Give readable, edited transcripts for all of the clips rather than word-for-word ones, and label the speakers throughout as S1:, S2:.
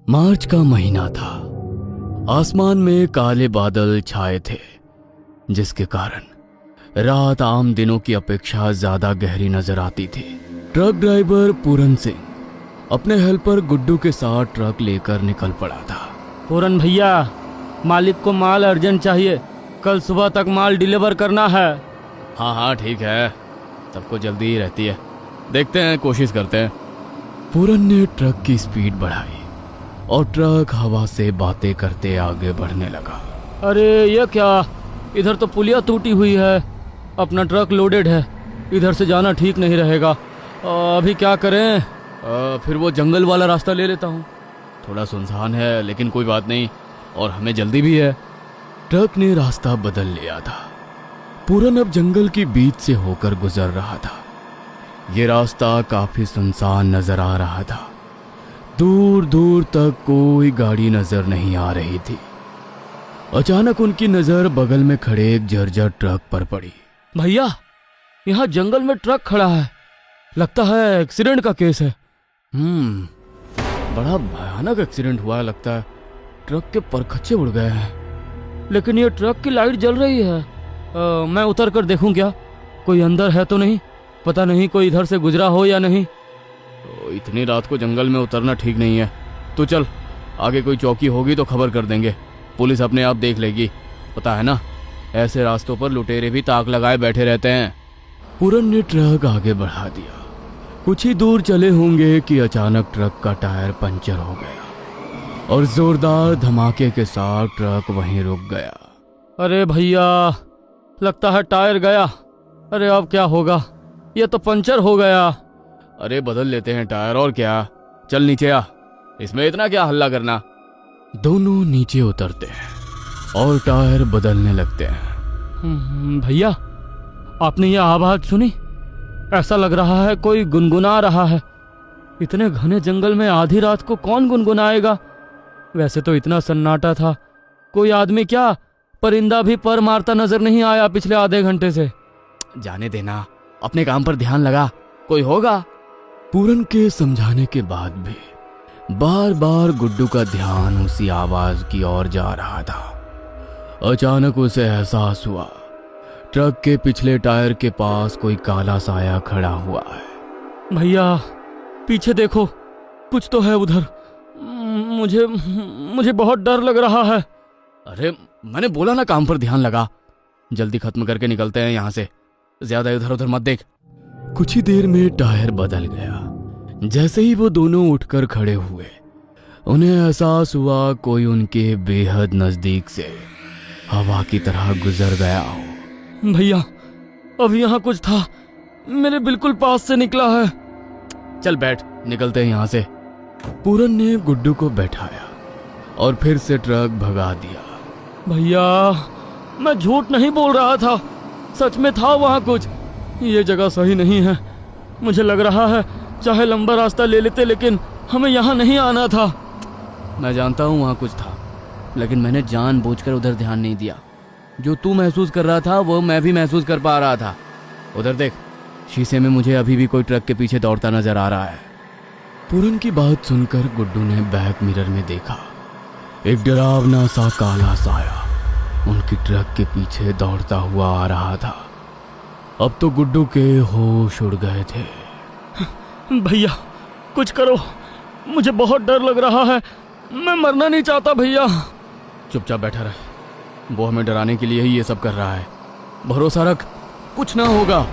S1: मार्च का महीना था। आसमान में काले बादल छाए थे, जिसके कारण रात आम दिनों की अपेक्षा ज्यादा गहरी नजर आती थी। ट्रक ड्राइवर पूरन सिंह अपने हेल्पर गुड्डू के साथ ट्रक लेकर निकल पड़ा था।
S2: पूरन भैया, मालिक को माल अर्जेंट चाहिए, कल सुबह तक माल डिलीवर करना है।
S1: हाँ हाँ ठीक है, सबको जल्दी ही रहती है, देखते हैं, कोशिश करते हैं। पूरन ने ट्रक की स्पीड बढ़ाई और ट्रक हवा से बातें करते आगे बढ़ने लगा।
S2: अरे ये क्या, इधर तो पुलिया टूटी हुई है, अपना ट्रक लोडेड है, इधर से जाना ठीक नहीं रहेगा। अभी क्या करें?
S1: फिर वो जंगल वाला रास्ता ले लेता हूँ, थोड़ा सुनसान है लेकिन कोई बात नहीं, और हमें जल्दी भी है। ट्रक ने रास्ता बदल लिया था। पूरन अब जंगल की बीच से होकर गुजर रहा था। ये रास्ता काफी सुनसान नजर आ रहा था। दूर दूर तक कोई गाड़ी नजर नहीं आ रही थी। अचानक उनकी नजर बगल में खड़े एक जर्जर ट्रक पर पड़ी।
S2: भैया, यहाँ जंगल में ट्रक खड़ा है, लगता है एक्सीडेंट का केस है।
S1: बड़ा भयानक एक्सीडेंट हुआ है लगता है, ट्रक के परखच्चे उड़ गए हैं।
S2: लेकिन ये ट्रक की लाइट जल रही है। मैं उतर कर देखूं क्या, कोई अंदर है तो नहीं, पता नहीं कोई इधर से गुजरा हो या नहीं।
S1: तो इतनी रात को जंगल में उतरना ठीक नहीं है, तो चल, आगे कोई चौकी होगी तो खबर कर देंगे, पुलिस अपने आप देख लेगी। पता है ना, ऐसे रास्तों पर लुटेरे भी ताक लगाए बैठे रहते हैं। पूरन ने ट्रक आगे बढ़ा दिया। कुछ ही दूर चले होंगे कि अचानक ट्रक का टायर पंचर हो गया और जोरदार धमाके के साथ ट्रक वहीं रुक गया।
S2: अरे भैया, लगता है टायर गया। अरे अब क्या होगा, ये तो पंचर हो गया।
S1: अरे बदल लेते हैं टायर, और क्या, चल नीचे आ, इसमें इतना क्या हल्ला करना। दोनों नीचे उतरते हैं और टायर बदलने लगते हैं।
S2: भैया, आपने ये आवाज सुनी? ऐसा लग रहा है कोई गुनगुना रहा है। इतने घने जंगल में आधी रात को कौन गुनगुनाएगा? वैसे तो इतना सन्नाटा था, कोई आदमी क्या, परिंदा भी पर मारता नजर नहीं आया पिछले आधे घंटे से।
S1: जाने देना, अपने काम पर ध्यान लगा, कोई होगा। पूरन के समझाने के बाद भी बार बार गुड्डू का ध्यान उसी आवाज की ओर जा रहा था। अचानक उसे एहसास हुआ, ट्रक के पिछले टायर के पास कोई काला साया खड़ा हुआ है।
S2: भैया, पीछे देखो, कुछ तो है उधर। मुझे बहुत डर लग रहा है।
S1: अरे मैंने बोला ना, काम पर ध्यान लगा, जल्दी खत्म करके निकलते हैं यहाँ से, ज्यादा इधर उधर मत देख। कुछ ही देर में टायर बदल गया। जैसे ही वो दोनों उठकर खड़े हुए, उन्हें एहसास हुआ कोई उनके बेहद नजदीक से हवा की तरह गुजर गया हो।
S2: भैया, अब यहाँ कुछ था, मेरे बिल्कुल पास से निकला है।
S1: चल बैठ, निकलते हैं यहाँ से। पूरन ने गुड्डू को बैठाया और फिर से ट्रक भगा दिया।
S2: भैया, मैं झूठ नहीं बोल रहा था, सच में था वहाँ कुछ। ये जगह सही नहीं है, मुझे लग रहा है चाहे लंबा रास्ता ले लेते, लेकिन हमें यहाँ नहीं आना था।
S1: मैं जानता हूँ वहाँ कुछ था, लेकिन मैंने जानबूझकर उधर ध्यान नहीं दिया। जो तू महसूस कर रहा था वो मैं भी महसूस कर पा रहा था। उधर देख, शीशे में मुझे अभी भी कोई ट्रक के पीछे दौड़ता नजर आ रहा है। पूरन की बात सुनकर गुड्डू ने बैक मिरर में देखा, एक डरावना सा काला साया उनकी ट्रक के पीछे दौड़ता हुआ आ रहा था। अब तो गुड्डू के होश उड़ गए थे।
S2: भैया, कुछ करो, मुझे बहुत डर लग रहा है, मैं मरना नहीं चाहता। भैया
S1: चुपचाप बैठा रहे, वो हमें डराने के लिए ही ये सब कर रहा है। भरोसा रख, कुछ ना होगा।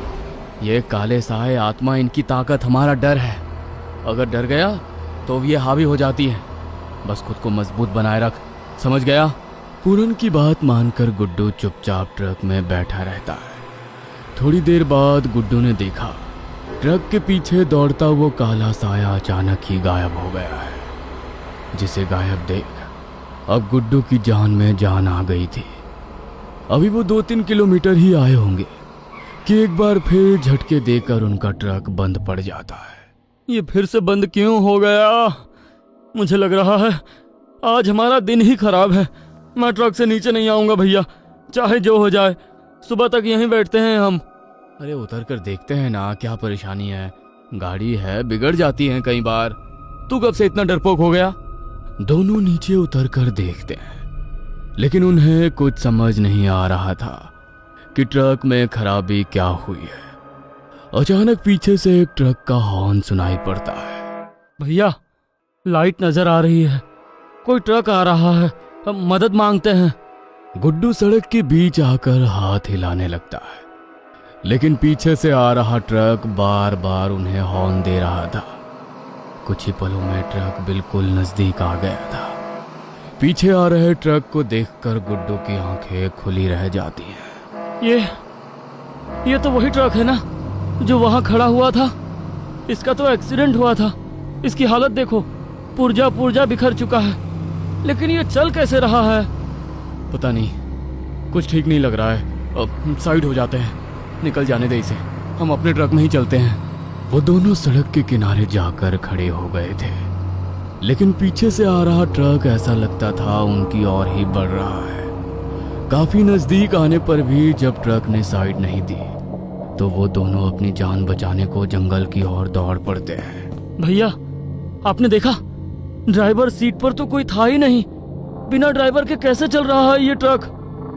S1: ये काले साए आत्मा, इनकी ताकत हमारा डर है। अगर डर गया तो ये हावी हो जाती है। बस खुद को मजबूत बनाए रख, समझ गया? पूरन की बात मानकर गुड्डू चुपचाप ट्रक में बैठा रहता है। थोड़ी देर बाद गुड्डू ने देखा, ट्रक के पीछे दौड़ता वो काला साया अचानक ही गायब हो गया है। जिसे गायब देख अब गुड्डू की जान में जान आ गई थी। अभी वो 2-3 किलोमीटर ही आए होंगे कि एक बार फिर झटके देकर उनका ट्रक बंद पड़ जाता है।
S2: ये फिर से बंद क्यों हो गया? मुझे लग रहा है आज हमारा दिन ही खराब है। मैं ट्रक से नीचे नहीं आऊंगा भैया, चाहे जो हो जाए, सुबह तक यहीं बैठते हैं हम।
S1: अरे उतर कर देखते हैं ना, क्या परेशानी है, गाड़ी है, बिगड़ जाती है कई बार। तू कब से इतना डरपोक हो गया? दोनों नीचे उतरकर देखते हैं, लेकिन उन्हें कुछ समझ नहीं आ रहा था कि ट्रक में खराबी क्या हुई है। अचानक पीछे से एक ट्रक का हॉर्न सुनाई पड़ता है।
S2: भैया, लाइट नजर आ रही है, कोई ट्रक आ रहा है, हम मदद मांगते हैं।
S1: गुड्डू सड़क के बीच आकर हाथ हिलाने लगता है, लेकिन पीछे से आ रहा ट्रक बार बार उन्हें हॉर्न दे रहा था। कुछ ही पलों में ट्रक बिल्कुल नजदीक आ गया था। पीछे आ रहे ट्रक को देखकर गुड्डू की आंखें खुली रह जाती हैं।
S2: ये तो वही ट्रक है ना जो वहां खड़ा हुआ था। इसका तो एक्सीडेंट हुआ था। इसकी हालत देखो, पुर्जा पुर्जा बिखर चुका है, लेकिन ये चल कैसे रहा है?
S1: पता नहीं, कुछ ठीक नहीं लग रहा है। अब साइड हो जाते हैं, निकल जाने दे इसे, हम अपने ट्रक में ही चलते हैं। वो दोनों सड़क के किनारे जाकर खड़े हो गए थे, लेकिन पीछे से आ रहा ट्रक ऐसा लगता था उनकी ओर ही बढ़ रहा है। काफी नजदीक आने पर भी जब ट्रक ने साइड नहीं दी तो वो दोनों अपनी जान बचाने को जंगल की ओर दौड़ पड़ते हैं।
S2: भैया, आपने देखा? ड्राइवर सीट पर तो कोई था ही नहीं। बिना ड्राइवर के कैसे चल रहा है ये ट्रक?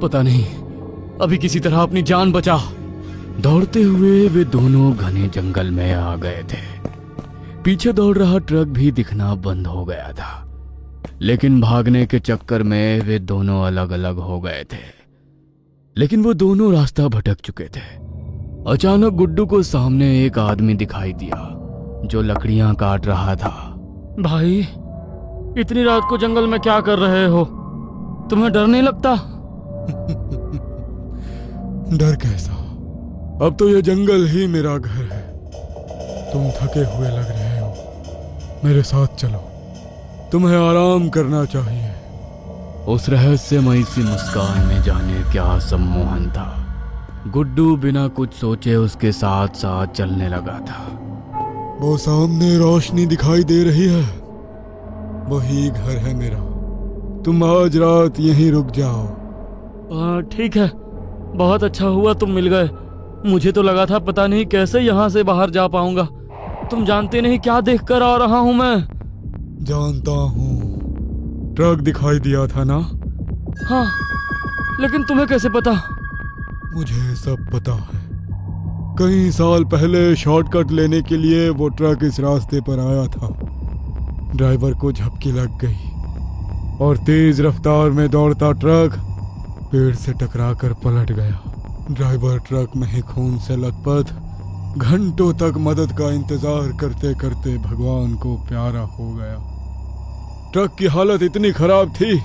S1: पता नहीं, अभी किसी तरह अपनी जान बचा। दौड़ते हुए वे दोनों घने जंगल में आ गए थे। पीछे दौड़ रहा ट्रक भी दिखना बंद हो गया था, लेकिन भागने के चक्कर में वे दोनों अलग अलग हो गए थे। लेकिन वो दोनों रास्ता भटक चुके थे। अचानक गुड्डू को सामने एक आदमी दिखाई दिया जो लकड़ियां काट रहा था।
S2: भाई, इतनी रात को जंगल में क्या कर रहे हो? तुम्हें डर नहीं लगता?
S3: डर कैसा, अब तो ये जंगल ही मेरा घर है। तुम थके हुए लग रहे हो, मेरे साथ चलो, तुम्हें आराम करना चाहिए।
S1: उस रहस्यमयी सी मुस्कान में जाने क्या सम्मोहन था। गुड्डू बिना कुछ सोचे उसके साथ साथ चलने लगा था।
S3: वो सामने रोशनी दिखाई दे रही है, वही घर है मेरा। तुम आज रात यहीं रुक जाओ।
S2: ठीक है, बहुत अच्छा हुआ तुम मिल गए। मुझे तो लगा था पता नहीं कैसे यहाँ से बाहर जा पाऊंगा। तुम जानते नहीं क्या देखकर आ रहा हूँ मैं।
S3: जानता हूँ, ट्रक दिखाई दिया था ना?
S2: हाँ, लेकिन तुम्हें कैसे पता?
S3: मुझे सब पता है। कई साल पहले शॉर्टकट लेने के लिए वो ट्रक इस रास्ते पर आया था। ड्राइवर को झपकी लग गई और तेज रफ्तार में दौड़ता ट्रक पेड़ से टकराकर पलट गया। ड्राइवर ट्रक में ही खून से लथपथ घंटों तक मदद का इंतजार करते करते भगवान को प्यारा हो गया। ट्रक की हालत इतनी खराब थी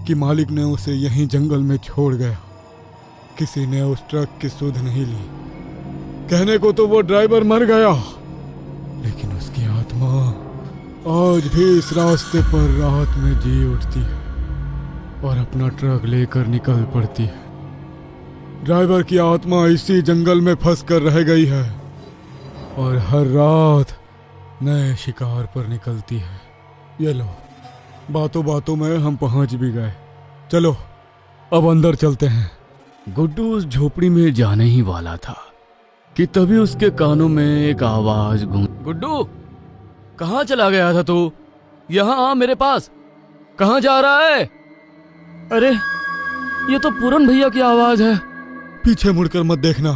S3: कि मालिक ने उसे यहीं जंगल में छोड़ गया। किसी ने उस ट्रक की सुध नहीं ली। कहने को तो वो ड्राइवर मर गया, लेकिन उसकी आत्मा आज भी इस रास्ते पर रात में जी उठती है और अपना ट्रक लेकर निकल पड़ती है। ड्राइवर की आत्मा इसी जंगल में फंस कर रह गई है और हर रात नए शिकार पर निकलती है। ये लो, बातों बातों में हम पहुंच भी गए। चलो अब अंदर चलते हैं।
S1: गुड्डू उस झोपड़ी में जाने ही वाला था कि तभी उसके कानों में एक आवाज गूंज। गुड्डू, कहाँ चला गया था तू? यहाँ आ मेरे पास। कहाँ जा रहा है?
S2: अरे, ये तो पूरन भैया की आवाज है।
S3: पीछे मुड़कर मत देखना,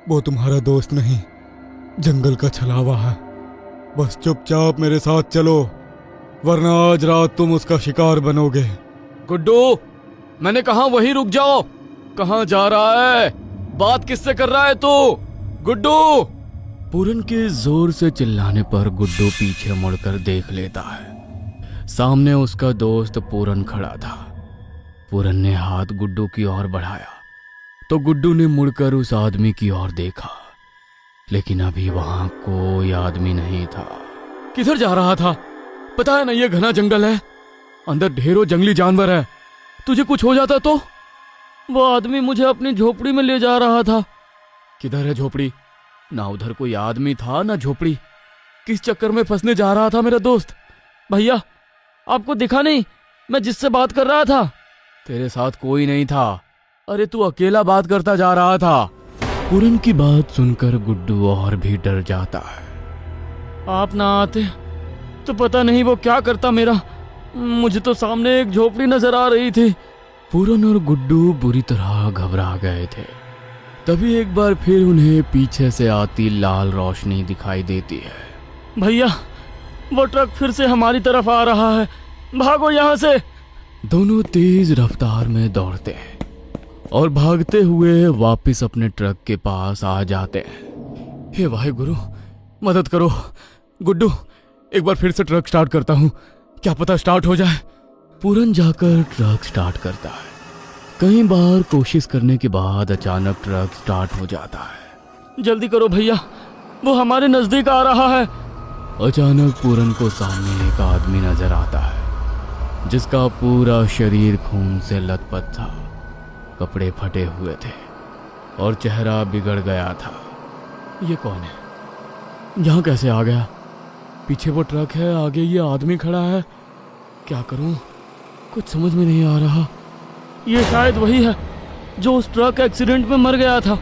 S3: वो तुम्हारा दोस्त नहीं, जंगल का छलावा है। बस चुपचाप मेरे साथ चलो, वरना आज रात तुम उसका शिकार बनोगे।
S1: गुड्डू, मैंने कहा वहीं रुक जाओ। कहाँ जा रहा है? बात किससे कर रहा है तू? गुड्डू! पूरन के जोर से चिल्लाने पर गुड्डू पीछे मुड़कर देख लेता है। सामने उसका दोस्त पूरन खड़ा था। पूरन ने हाथ गुड्डू की ओर बढ़ाया तो गुड्डू ने मुड़कर उस आदमी की ओर देखा, लेकिन अभी वहां कोई आदमी नहीं था। किधर जा रहा था? पता है ना ये घना जंगल है, अंदर ढेरों जंगली जानवर है। तुझे कुछ हो जाता तो?
S2: वो आदमी मुझे अपनी झोपड़ी में ले जा रहा था।
S1: किधर है झोपड़ी? ना उधर कोई आदमी था ना झोपड़ी। किस चक्कर में फंसने जा रहा था मेरा दोस्त?
S2: भैया, आपको दिखा नहीं मैं जिससे बात कर रहा था?
S1: तेरे साथ कोई नहीं था। अरे तू अकेला बात करता जा रहा था। पूरन की बात सुनकर गुड्डू और भी डर जाता है।
S2: आप ना आते तो पता नहीं वो क्या करता मेरा। मुझे तो सामने एक झोपड़ी नजर आ रही थी।
S1: पूरन और गुड्डू बुरी तरह घबरा गए थे। तभी एक बार फिर उन्हें पीछे से आती लाल रोशनी दिखाई देती है।
S2: भैया, वो ट्रक फिर से हमारी तरफ आ रहा है, भागो यहाँ से।
S1: दोनों तेज रफ्तार में दौड़ते हैं और भागते हुए वापस अपने ट्रक के पास आ जाते हैं। हे वाहिगुरु, मदद करो। गुड्डू, एक बार फिर से ट्रक स्टार्ट करता हूँ, क्या पता स्टार्ट हो जाए। पूरन जाकर ट्रक स्टार्ट करता है। कई बार कोशिश करने के बाद अचानक ट्रक स्टार्ट हो जाता है।
S2: जल्दी करो भैया, वो हमारे नजदीक आ रहा है।
S1: अचानक पूरन को सामने एक आदमी नजर आता है जिसका पूरा शरीर खून से लथपथ था। कपड़े फटे हुए थे और चेहरा बिगड़ गया था। ये कौन है? यहाँ कैसे आ गया? पीछे वो ट्रक है, आगे ये आदमी खड़ा है। क्या करूं? कुछ समझ में नहीं आ रहा।
S2: ये शायद वही है जो उस ट्रक एक्सीडेंट में मर गया था,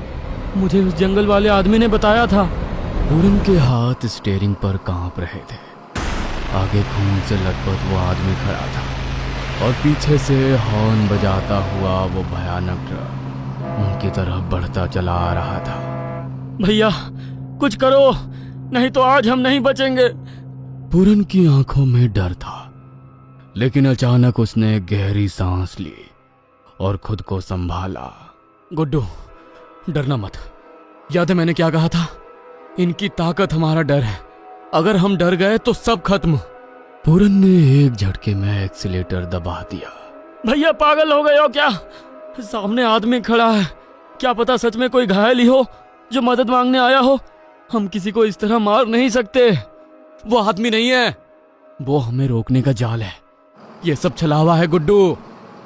S2: मुझे उस जंगल वाले आदमी ने बताया था।
S1: पूरन के हाथ स्टीयरिंग पर कांप रहे थे। आगे खून से लथपथ वो आदमी खड़ा था और पीछे से हॉर्न बजाता हुआ वो भयानक ट्रक उनकी तरफ बढ़ता चला आ रहा था।
S2: भैया, कुछ करो, नहीं तो आज हम नहीं बचेंगे।
S1: पूरन की आंखों में डर था, लेकिन अचानक उसने गहरी सांस ली और खुद को संभाला।
S2: गुड्डू, डरना मत। याद है मैंने क्या कहा था? इनकी ताकत हमारा डर है, अगर हम डर गए तो सब खत्म।
S1: पूरन ने एक झटके में एक्सीलेटर दबा दिया।
S2: भैया, पागल हो गए हो क्या? सामने आदमी खड़ा है, क्या पता सच में कोई घायल ही हो जो मदद मांगने आया हो। हम किसी को इस तरह मार नहीं सकते।
S1: वो आदमी नहीं है, वो हमें रोकने का जाल है। ये सब छलावा है गुड्डू।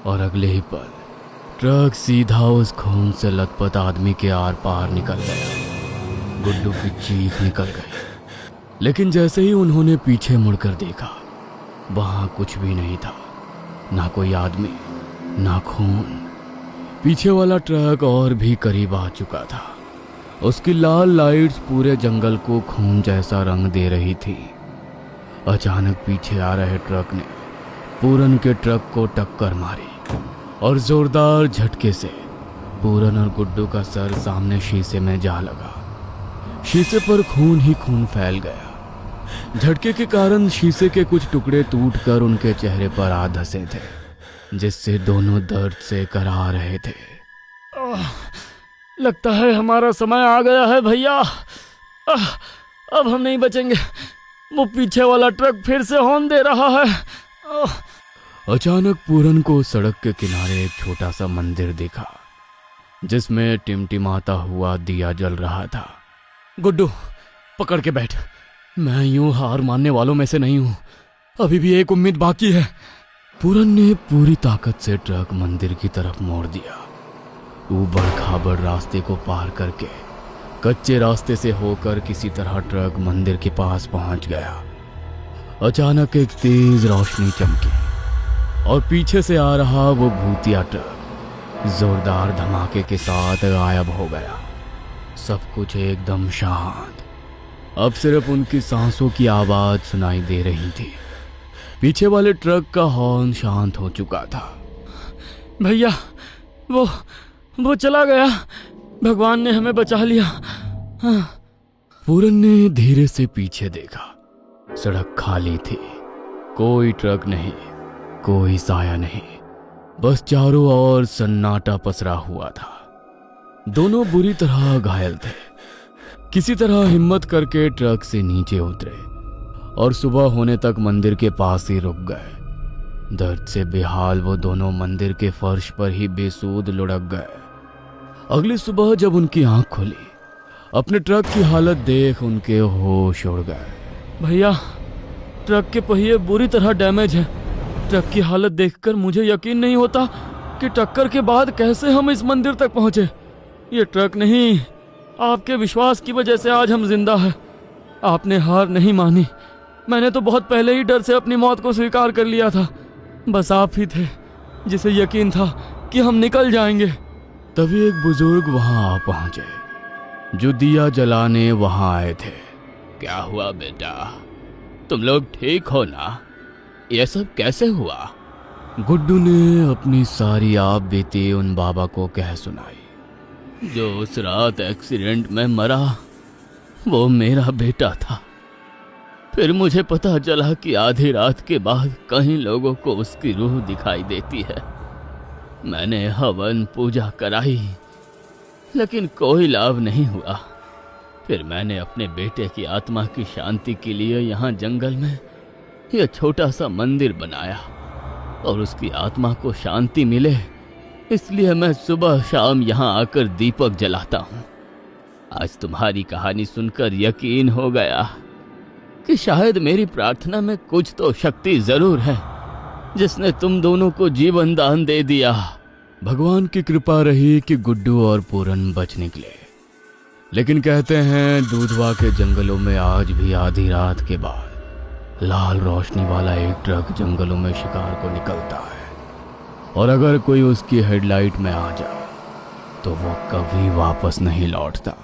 S1: और अगले ही पल ट्रक सीधा उस खून से लथपथ आदमी के आर पार निकल गया। गुड्डू की चीख निकल गई, लेकिन जैसे ही उन्होंने पीछे मुड़कर देखा, वहां कुछ भी नहीं था। ना कोई आदमी, ना खून। पीछे वाला ट्रक और भी करीब आ चुका था। उसकी लाल लाइट्स पूरे जंगल को खून जैसा रंग दे रही थी। अचानक पीछे आ रहे ट्रक ने पूरन के ट्रक को टक्कर मारी और जोरदार झटके से पूरन और गुड्डू का सर सामने शीशे में जा लगा। शीशे पर खून ही खून फैल गया। झटके के कारण शीशे के कुछ टुकड़े टूटकर उनके चेहरे पर आ धंसे थे, जिससे दोनों दर्द से कराह रहे थे।
S2: लगता है हमारा समय आ गया है भैया। अब हम नहीं बचेंगे। वो पीछे वाला ट्रक फिर से हॉर्न दे रहा है।
S1: अचानक पूरन को सड़क के किनारे एक छोटा सा मंदिर दिखा, जिसमें टिमटिमाता हुआ दिया जल रहा था।
S2: गुड्डू, पकड़ के बैठ। मैं यूं हार मानने वालों में से नहीं हूं, अभी भी एक उम्मीद बाकी है।
S1: पूरन ने पूरी ताकत से ट्रक मंदिर की तरफ मोड़ दिया। ऊबड़ खाबड़ रास्ते को पार करके कच्चे रास्ते से होकर किसी तरह ट्रक मंदिर के पास पहुंच गया। अचानक एक तेज रोशनी चमकी और पीछे से आ रहा वो भूतिया ट्रक जोरदार धमाके के साथ गायब हो गया। सब कुछ एकदम शांत। अब सिर्फ उनकी सांसों की आवाज सुनाई दे रही थी। पीछे वाले ट्रक का हॉर्न शांत हो चुका था।
S2: भैया, वो चला गया। भगवान ने हमें बचा लिया। हाँ।
S1: पूरन ने धीरे से पीछे देखा। सड़क खाली थी, कोई ट्रक नहीं, कोई साया नहीं, बस चारों ओर सन्नाटा पसरा हुआ था। दोनों बुरी तरह घायल थे। किसी तरह हिम्मत करके ट्रक से नीचे उतरे और सुबह होने तक मंदिर के पास ही रुक गए। दर्द से बेहाल वो दोनों मंदिर के फर्श पर ही बेसूद लुढ़क गए। अगली सुबह जब उनकी आंख खुली, अपने ट्रक की हालत देख उनके होश उड़ गए।
S2: भैया, ट्रक के पहिए बुरी तरह डैमेज है। ट्रक की हालत देखकर मुझे यकीन नहीं होता कि टक्कर के बाद कैसे हम इस मंदिर तक पहुंचे। ये ट्रक नहीं, आपके विश्वास की वजह से आज हम जिंदा हैं। आपने हार नहीं मानी। मैंने तो बहुत पहले ही डर से अपनी मौत को स्वीकार कर लिया था। बस आप ही थे जिसे यकीन था कि हम निकल जाएंगे।
S1: तभी एक बुजुर्ग वहां आ पहुंचे, जो दिया जलाने वहां आए थे। क्या हुआ बेटा, तुम लोग ठीक हो ना? ये सब कैसे हुआ? गुड्डू ने अपनी सारी आप बीती उन बाबा को कह सुनाई। जो उस रात एक्सीडेंट में मरा वो मेरा बेटा था। फिर मुझे पता चला कि आधी रात के बाद कई लोगों को उसकी रूह दिखाई देती है। मैंने हवन पूजा कराई लेकिन कोई लाभ नहीं हुआ। फिर मैंने अपने बेटे की आत्मा की शांति के लिए यहाँ जंगल में यह छोटा सा मंदिर बनाया और उसकी आत्मा को शांति मिले इसलिए मैं सुबह शाम यहाँ आकर दीपक जलाता हूँ। आज तुम्हारी कहानी सुनकर यकीन हो गया कि शायद मेरी प्रार्थना में कुछ तो शक्ति जरूर है जिसने तुम दोनों को जीवन दान दे दिया। भगवान की कृपा रही कि गुड्डू और पूरन बच निकले। लेकिन कहते हैं दूधवा के जंगलों में आज भी आधी रात के बाद लाल रोशनी वाला एक ट्रक जंगलों में शिकार को निकलता है और अगर कोई उसकी हेडलाइट में आ जाए तो वो कभी वापस नहीं लौटता।